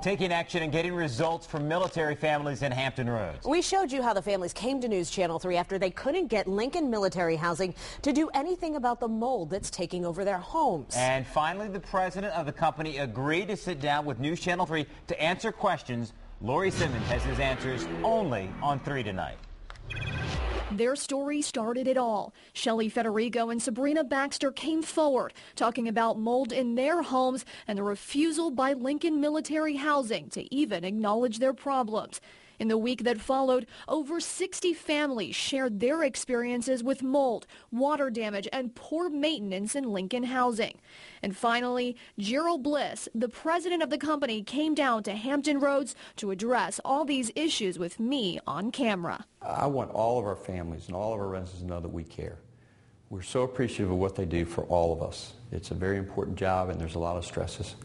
taking action and getting results for military families in Hampton Roads. We showed you how the families came to News Channel 3 after they couldn't get Lincoln Military Housing to do anything about the mold that's taking over their homes. And finally, the president of the company agreed to sit down with News Channel 3 to answer questions. Lori Simmons has his answers only on 3 tonight. Their story started it all. Shelley Federico and Sabrina Baxter came forward talking about mold in their homes and the refusal by Lincoln Military Housing to even acknowledge their problems. In the week that followed, over 60 families shared their experiences with mold, water damage, and poor maintenance in Lincoln housing. And finally, Gerald Bliss, the president of the company, came down to Hampton Roads to address all these issues with me on camera. I want all of our families and all of our residents to know that we care. We're so appreciative of what they do for all of us. It's a very important job and there's a lot of stresses.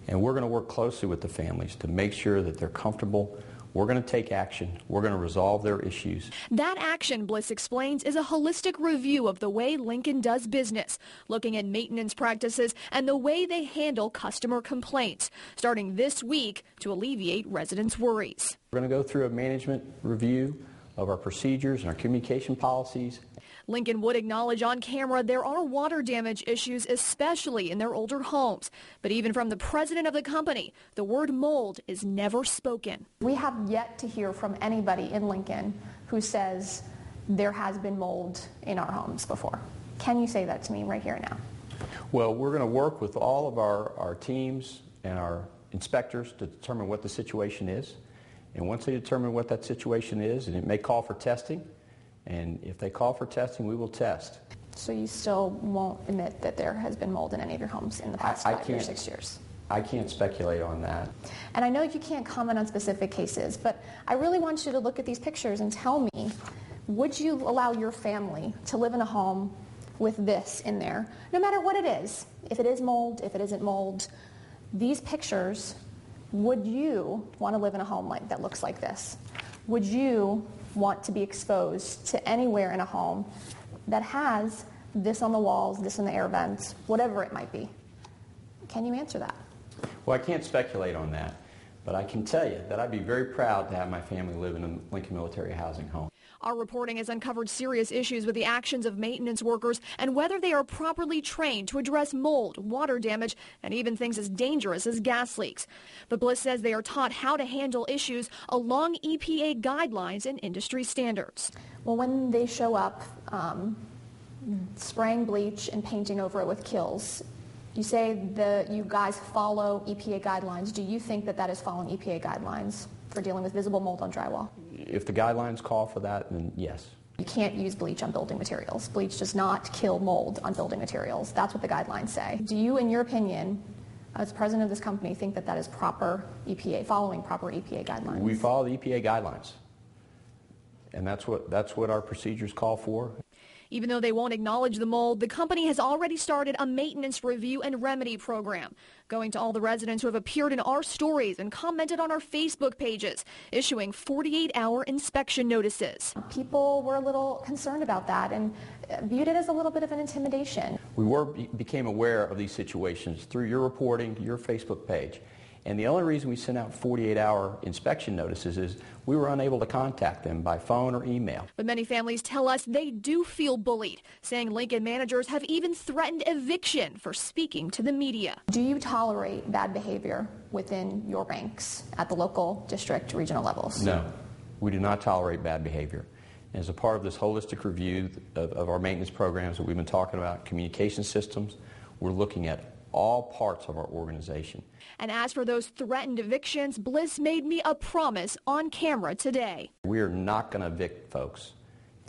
And we're going to work closely with the families to make sure that they're comfortable. We're going to take action. We're going to resolve their issues. That action, Bliss explains, is a holistic review of the way Lincoln does business, looking at maintenance practices and the way they handle customer complaints, starting this week to alleviate residents' worries. We're going to go through a management review of our procedures and our communication policies. Lincoln would acknowledge on camera there are water damage issues, especially in their older homes. But even from the president of the company, the word mold is never spoken. We have yet to hear from anybody in Lincoln who says there has been mold in our homes before. Can you say that to me right here and now? Well, we're going to work with all of our teams and our inspectors to determine what the situation is. And once they determine what that situation is, and it may call for testing, and if they call for testing, we will test. So you still won't admit that there has been mold in any of your homes in the past 5 or 6 years? I can't speculate on that. And I know you can't comment on specific cases, but I really want you to look at these pictures and tell me, would you allow your family to live in a home with this in there, no matter what it is? If it is mold, if it isn't mold, these pictures, would you want to live in a home that looks like this? Would you want to be exposed to anywhere in a home that has this on the walls, this in the air vents, whatever it might be? Can you answer that? Well, I can't speculate on that, but I can tell you that I'd be very proud to have my family live in a Lincoln Military Housing home. Our reporting has uncovered serious issues with the actions of maintenance workers and whether they are properly trained to address mold, water damage, and even things as dangerous as gas leaks. But Bliss says they are taught how to handle issues along EPA guidelines and industry standards. Well, when they show up spraying bleach and painting over it with Kills, you say that you guys follow EPA guidelines. Do you think that that is following EPA guidelines for dealing with visible mold on drywall? If the guidelines call for that, then yes. You can't use bleach on building materials. Bleach does not kill mold on building materials. That's what the guidelines say. Do you, in your opinion, as president of this company, think that that is proper EPA, following proper EPA guidelines? We follow the EPA guidelines, and that's what our procedures call for. Even though they won't acknowledge the mold, the company has already started a maintenance review and remedy program, going to all the residents who have appeared in our stories and commented on our Facebook pages, issuing 48-hour inspection notices. People were a little concerned about that and viewed it as a little bit of an intimidation. We became aware of these situations through your reporting, your Facebook page. And the only reason we sent out 48-hour inspection notices is we were unable to contact them by phone or email. But many families tell us they do feel bullied, saying Lincoln managers have even threatened eviction for speaking to the media. Do you tolerate bad behavior within your ranks at the local, district, regional levels? No, we do not tolerate bad behavior. And as a part of this holistic review of our maintenance programs that we've been talking about, communication systems, we're looking at all parts of our organization. And as for those threatened evictions, Bliss made me a promise on camera today. We are not going to evict folks,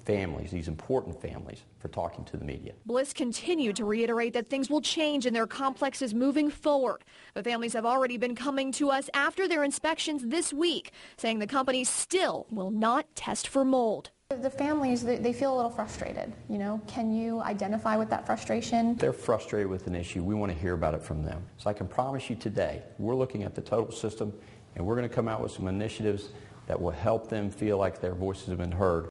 families, these important families, for talking to the media. Bliss continued to reiterate that things will change in their complexes moving forward. The families have already been coming to us after their inspections this week, saying the company still will not test for mold. The families, they feel a little frustrated. You know, can you identify with that frustration? They're frustrated with an issue. We want to hear about it from them. So I can promise you today, we're looking at the total system, and we're going to come out with some initiatives that will help them feel like their voices have been heard.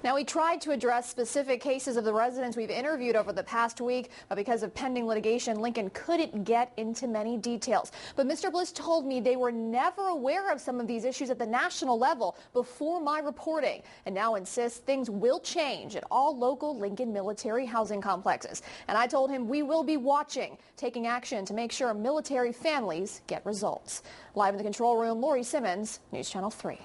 Now, we tried to address specific cases of the residents we've interviewed over the past week, but because of pending litigation, Lincoln couldn't get into many details. But Mr. Bliss told me they were never aware of some of these issues at the national level before my reporting, and now insists things will change at all local Lincoln military housing complexes. And I told him we will be watching, taking action to make sure military families get results. Live in the control room, Lori Simmons, News Channel 3.